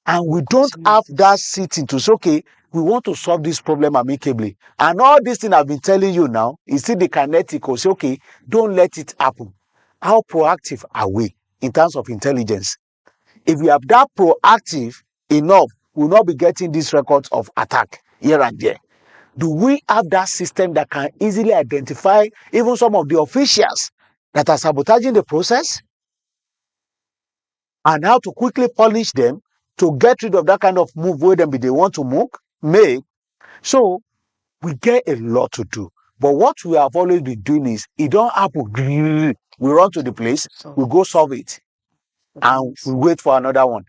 and we don't have that sitting to say, okay, we want to solve this problem amicably. And all these things I've been telling you now, you see the kinetic or say, okay, don't let it happen. How proactive are we in terms of intelligence? If we have that proactive enough, we'll not be getting these records of attack here and there. Do we have that system that can easily identify even some of the officials that are sabotaging the process? And how to quickly punish them to get rid of that kind of move where they want to make. So we get a lot to do. But what we have always been doing is, it don't happen. We run to the place, we go solve it, and we wait for another one.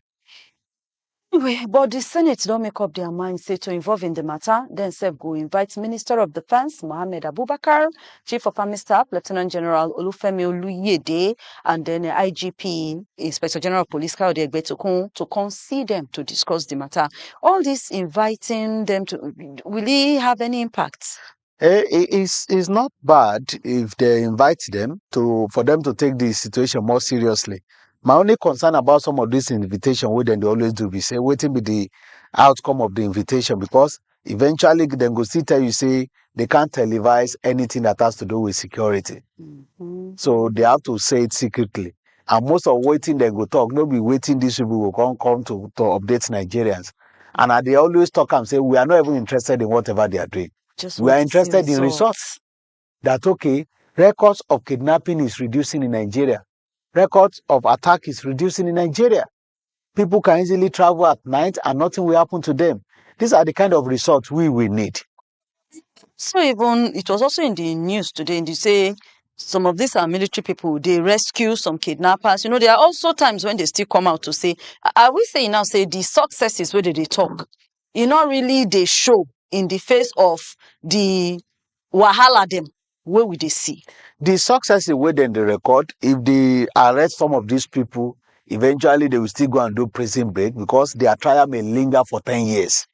Anyway, but the Senate don't make up their mind, say, to involve in the matter. Then Sef go invite Minister of Defense Mohammed Abubakar, Chief of Army Staff Lieutenant General Olufemi Oluyede, and then IGP Inspector General of Police Kayode Egbetokun to come see them to discuss the matter. All this inviting them to, will it have any impact? It's not bad if they invite them for them to take the situation more seriously. My only concern about some of this invitation, what they always do, we say, waiting be the outcome of the invitation, because eventually then go still tell you, say, they can't televise anything that has to do with security. So they have to say it secretly. And most of waiting they go talk, no be waiting these people will come to update Nigerians. And they always talk and say, we are not even interested in whatever they are doing. We are interested in results. That, okay, records of kidnapping is reducing in Nigeria. Records of attack is reducing in Nigeria. People can easily travel at night and nothing will happen to them. These are the kind of results we will need. So even it was also in the news today, and you say some of these are military people, they rescue some kidnappers. There are also times when they still come out to say, are we saying now, say the successes where they talk, not really they show in the face of the wahala them, where will they see? The success where then they record, if they arrest some of these people, eventually they will still go and do prison break because their trial may linger for 10 years.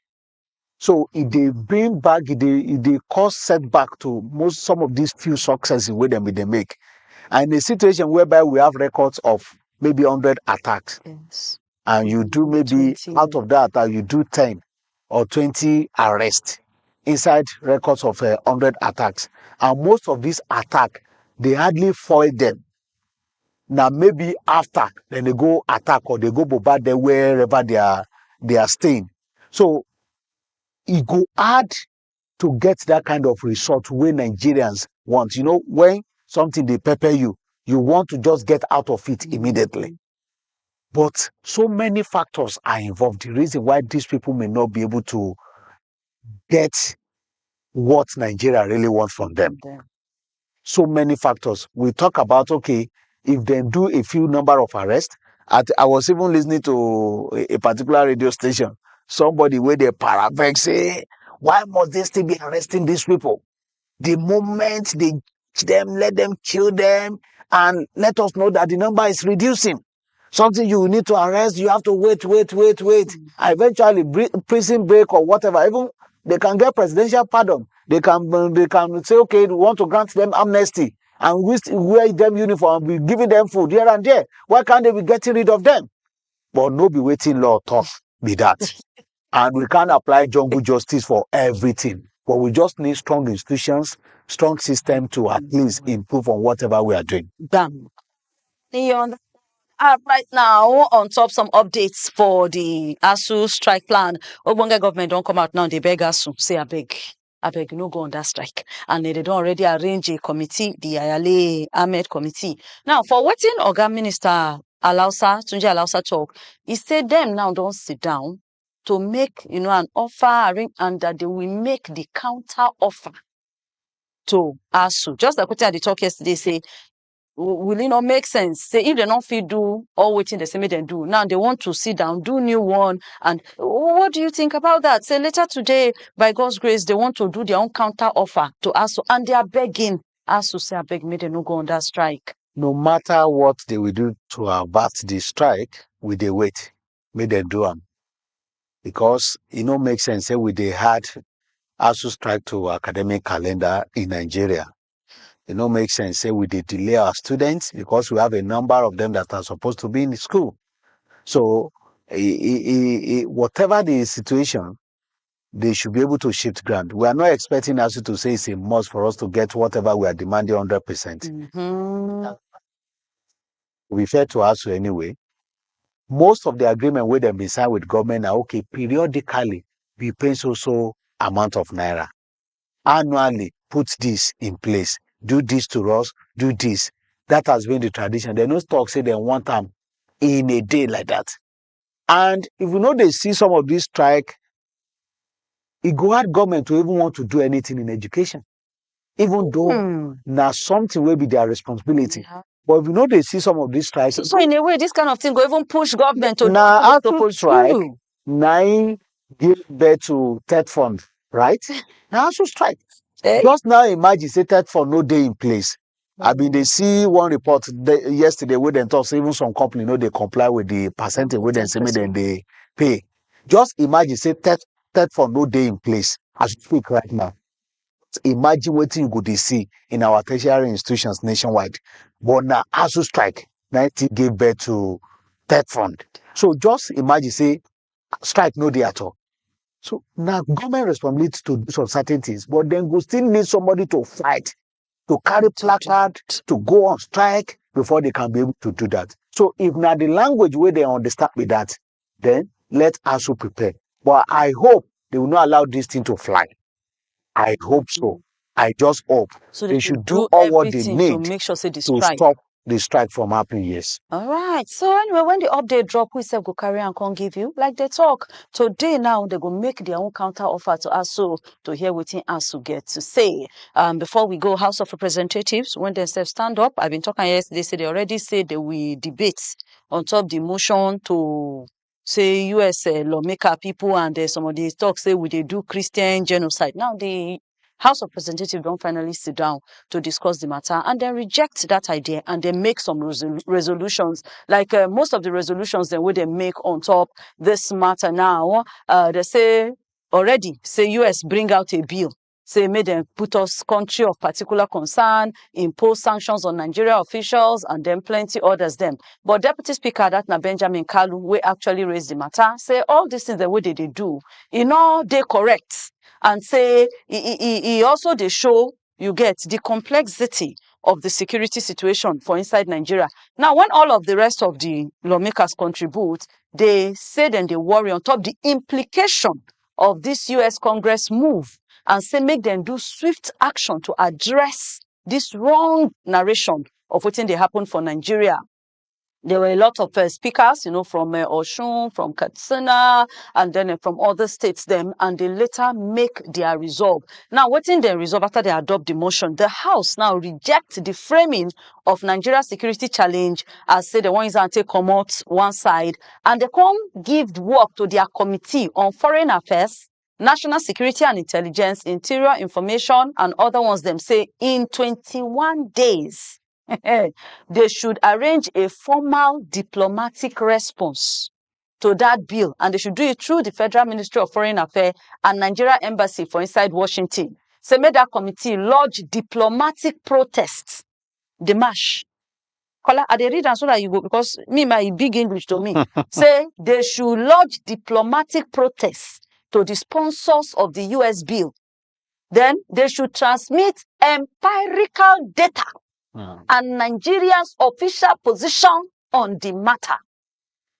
So if they bring back, if they cause setback to some of these few successes where they make, and in a situation whereby we have records of maybe 100 attacks, Yes. and you do maybe 20. out of that attack, you do 10 or 20 arrests inside records of 100 attacks, and most of these attacks, they hardly foil them. Now maybe after, then they go attack or they go bombard them wherever they are staying. So it go hard to get that kind of result where Nigerians want. When something they pepper you, you want to just get out of it immediately. But so many factors are involved. The reason why these people may not be able to get what Nigeria really wants from them. So many factors. We talk about, okay, if they do a few number of arrests, I was even listening to a particular radio station. Somebody where they paravex say, why must they still be arresting these people? The moment they catch them, let them kill them and let us know that the number is reducing. Something you need to arrest, you have to wait. Eventually, prison break or whatever, even they can get presidential pardon. They can say, okay, we want to grant them amnesty and we wear them uniform, we giving them food here and there. Why can't they be getting rid of them? But no be waiting law tough be that. And we can't apply jungle justice for everything. But we just need strong institutions, strong system to at least improve on whatever we are doing. Bam. Right now, on top some updates for the ASUU strike plan. Ogbonge government don't come out now, they beg ASUU, say I beg, no go on that strike. And they don't already arrange a committee, the Ayale Ahmed committee. Now, for waiting Oga Minister Tunji Alausa talk, he said them now don't sit down to make, an offer, and that they will make the counter offer to ASUU. Just like what they talk yesterday, say, will it not make sense? Say if they don't feel do all waiting the same they do. Now they want to sit down, do new one. And what do you think about that? Say later today, by God's grace, they want to do their own counter offer to ASUU, and they are begging ASUU say, I beg me, they no go on that strike. No matter what they will do to avert the strike, we they wait. May they do them. Because it no make sense say we they had ASUU strike to academic calendar in Nigeria. It no make sense say we did delay our students because we have a number of them that are supposed to be in school. So whatever the situation, they should be able to shift ground. We are not expecting ASUU to say it's a must for us to get whatever we are demanding 100%. We fair to ASUU anyway. Most of the agreement where they be signed with government are okay, periodically we pay so amount of naira. Annually, put this in place. Do this to us, do this. That has been the tradition. They don't talk, say they want them in a day like that. And if they see some of this strike, it go hard government to even want to do anything in education. Even though now something will be their responsibility. Yeah. But if they see some of these strikes. So in a way, this kind of thing go even push government to now ASUU strike, now give birth to third fund, right? Now ASUU strike. Just now imagine say third fund no day in place. I mean, they see one report yesterday where they talk, so even some company they comply with the percentage where they say then they pay. Just imagine say third fund no day in place as we speak right now. Imagine what you could see in our tertiary institutions nationwide. But now ASUU strike, 90 gave birth to third fund. So just imagine say strike no day at all. So now government responsibility to do some certain things, but then we still need somebody to fight, to carry placard, to go on strike before they can be able to do that. So if now the language where they understand with that, then let ASUU prepare. But I hope they will not allow this thing to fly. I hope so. I just hope so they should do all what they need to make sure say to stop the strike from happening, yes. All right. So anyway, when the update drop, we say go carry and can't give you. Like they talk today now, they go make their own counter offer to ASUU to hear what ASUU get to say. Before we go, House of Representatives, when they say stand up, I've been talking yesterday, say they already said they will debate on top the motion to say US lawmaker people and some of these talks say we they do Christian genocide. Now the House of Representatives don't finally sit down to discuss the matter and then reject that idea and then make some resolutions. Like most of the resolutions then would they make on top this matter now, they say already, say US bring out a bill, say made them put us country of particular concern, impose sanctions on Nigeria officials and then plenty others them. But Deputy Speaker, that na Benjamin Kalu, we actually raised the matter, say all these things the way they do, they correct. And say he also they show you get the complexity of the security situation for inside Nigeria. Now, when all of the rest of the lawmakers contribute, they say then they worry on top the implication of this US Congress move and say make them do swift action to address this wrong narration of what they happen for Nigeria. There were a lot of speakers, from Oshun, from Katsina, and then from other states, and they later make their resolve. Now, what's in their resolve after they adopt the motion? The House now rejects the framing of Nigeria security challenge as say the ones that take come out one side, and they come give work to their committee on foreign affairs, national security and intelligence, interior information, and other ones them say in 21 days. They should arrange a formal diplomatic response to that bill, and they should do it through the Federal Ministry of Foreign Affairs and Nigeria Embassy for inside Washington. So make that committee lodge diplomatic protests. The march. Kola, I read and so that you go, because me, my big English to me, say they should lodge diplomatic protests to the sponsors of the US bill. Then they should transmit empirical data and Nigeria's official position on the matter.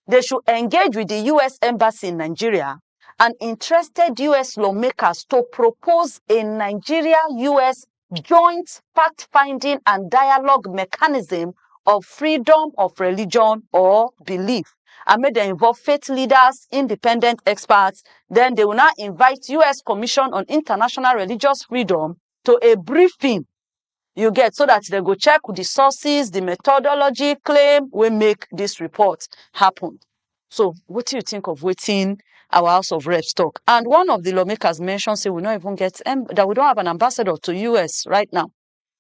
They should engage with the U.S. Embassy in Nigeria and interested U.S. lawmakers to propose a Nigeria-U.S. joint fact-finding and dialogue mechanism of freedom of religion or belief. And may they involve faith leaders, independent experts. Then they will now invite U.S. Commission on International Religious Freedom to a briefing you get so that they go check the sources, the methodology, claim, we make this report happen. So what do you think of waiting our House of Reps talk? And one of the lawmakers mentioned, say we don't even get, that we don't have an ambassador to US right now.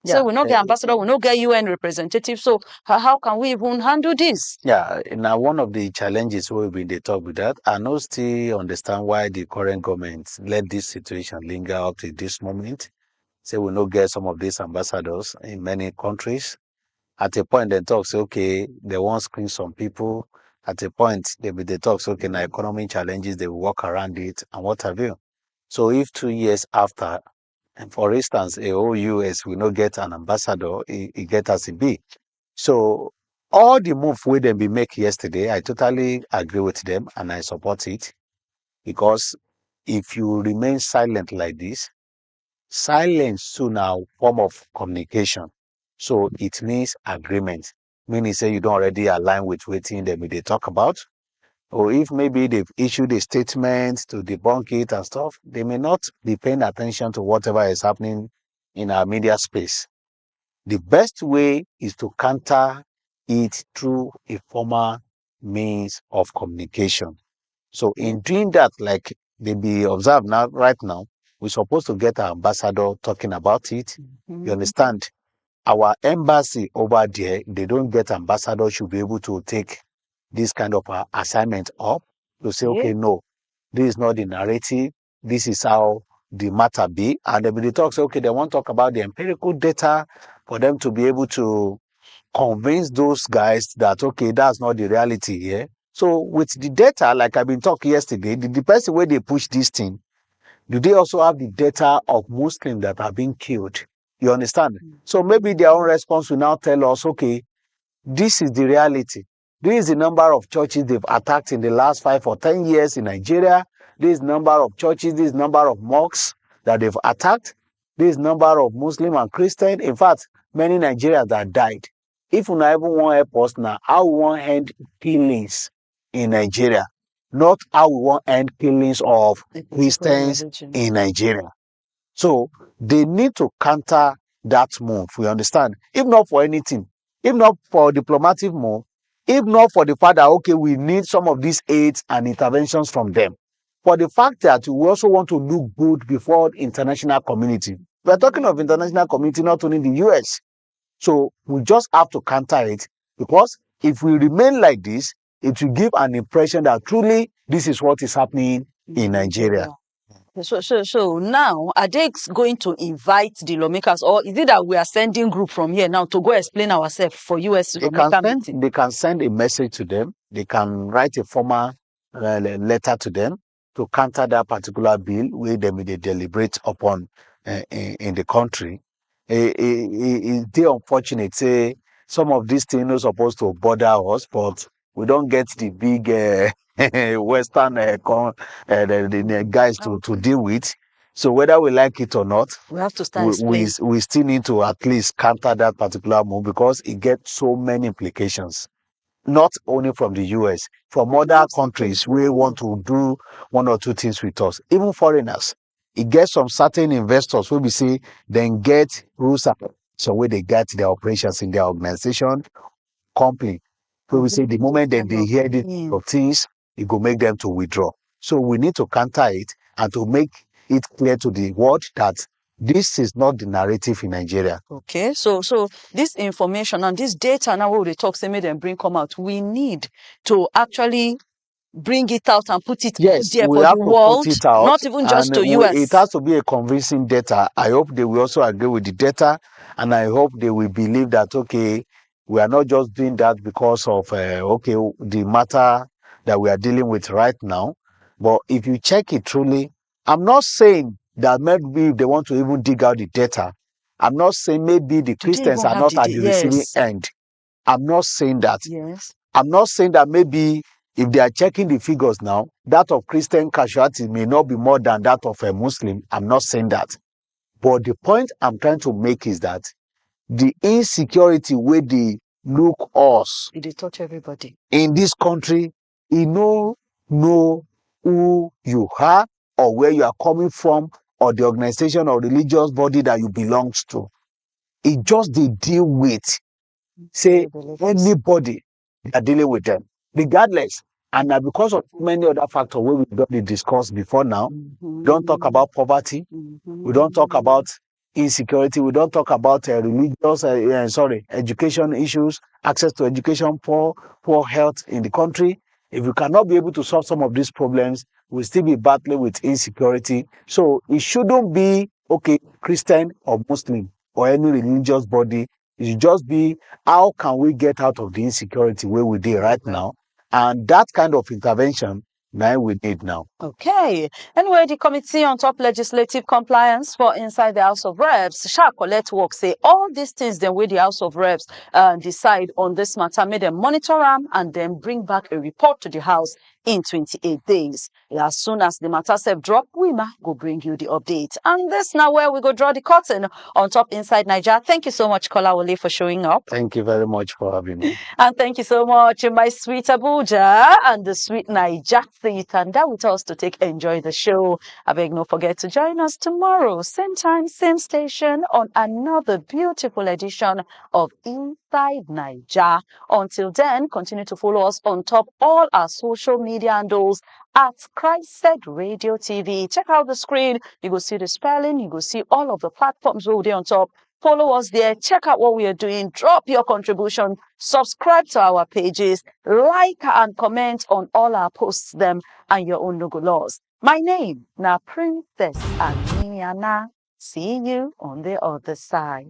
Yeah, so we don't get ambassador, we don't get UN representative. So how can we even handle this? Yeah, now one of the challenges we've been they talk with that, I know still understand why the current government let this situation linger up to this moment. Say we no get some of these ambassadors in many countries. At a point, they talk, say, okay, they won't screen some people. At a point, they talk, say, okay, now economic challenges, they will work around it and what have you. So if 2 years after, and for instance, a whole US will not get an ambassador, it get as it be. So all the move we them be make yesterday, I totally agree with them and I support it. Because if you remain silent like this, silence to now form of communication. So it means agreement. Meaning say you don't already align with waiting them they talk about. Or if maybe they've issued a statement to debunk it and stuff, they may not be paying attention to whatever is happening in our media space. The best way is to counter it through a formal means of communication. So in doing that, like they be observed now, right now, we're supposed to get our ambassador talking about it. You understand? Our embassy over there, they don't get ambassador should be able to take this kind of assignment up to say, okay, no, this is not the narrative. This is how the matter be. And they talk, say, okay, they want to talk about the empirical data for them to be able to convince those guys that, okay, that's not the reality here. So with the data, like I've been talking yesterday, the person where they push this thing, do they also have the data of Muslims that are being killed? You understand? So maybe their own response will now tell us, okay, this is the reality. This is the number of churches they've attacked in the last 5 or 10 years in Nigeria. This number of churches, this number of mosques that they've attacked. This number of Muslim and Christian. In fact, many Nigerians that died. if you not even want help us now, how we want end killings in Nigeria, not how we want end killings of Christians in Nigeria. So they need to counter that move. We understand. If not for anything, if not for diplomatic move, if not for the fact that okay, we need some of these aids and interventions from them, for the fact that we also want to look good before international community. We are talking of international community, not only the US. So we just have to counter it, because if we remain like this, it will give an impression that truly this is what is happening in Nigeria. So now, are they going to invite the lawmakers, or is it that we are sending group from here now to go explain ourselves for US lawmaker meeting? They can send a message to them. They can write a formal letter to them to counter that particular bill where they may deliberate upon in the country. It's unfortunate, say some of these things are supposed to bother us, but we don't get the big Western the guys to deal with. So whether we like it or not, we have to start we still need to at least counter that particular move, because it gets so many implications, not only from the US, from other countries we want to do one or two things with us, even foreigners. It gets some certain investors who we say then get rules so where they get their operations in their organization, company. So we say the moment that they hear the things, it will make them to withdraw. So we need to counter it and to make it clear to the world that this is not the narrative in Nigeria. Okay, so this information and this data now what they talk, say make them bring come out. We need to actually bring it out and put it there for the world, not even just to US. It has to be a convincing data. I hope they will also agree with the data, and I hope they will believe that, okay, we are not just doing that because of, the matter that we are dealing with right now. But if you check it truly, I'm not saying that maybe if they want to even dig out the data, I'm not saying maybe the Christians are not at the receiving end. I'm not saying that. Yes. I'm not saying that maybe if they are checking the figures now, that of Christian casualties may not be more than that of a Muslim. I'm not saying that. But the point I'm trying to make is that the insecurity where they look us, they touch everybody in this country, you know who you are or where you are coming from or the organization or religious body that you belong to. It just they deal with, say, anybody they are dealing with them, regardless. And now because of many other factors where we've already discussed before now, we don't talk about poverty, we don't talk about insecurity, we don't talk about education issues, access to education, poor health in the country. If you cannot be able to solve some of these problems, we'll still be battling with insecurity. So it shouldn't be, okay, Christian or Muslim or any religious body. It should just be, how can we get out of the insecurity where we did right now? And that kind of intervention now we need now. Okay. Anyway, the Committee on Top Legislative Compliance for Inside the House of Reps shall collect work, say all these things then with the House of Reps decide on this matter, make them monitor them and then bring back a report to the House in 28 days. As soon as the matter self drop, we might go bring you the update. And this now where we go draw the curtain on Top Inside Naija. Thank you so much, Kolawole, for showing up. Thank you very much for having me. And thank you so much, my sweet Abuja and the sweet Naija. And that with us to enjoy the show. I beg no forget to join us tomorrow, same time, same station, on another beautiful edition of Inside Naija. Until then, continue to follow us on top all our social media handles at CHRICED Radio TV. Check out the screen. You go see the spelling. You go see all of the platforms over there on top. Follow us there. Check out what we are doing. Drop your contribution. Subscribe to our pages. Like and comment on all our posts them and your own logo laws. My name, na Princess Aniana. See you on the other side.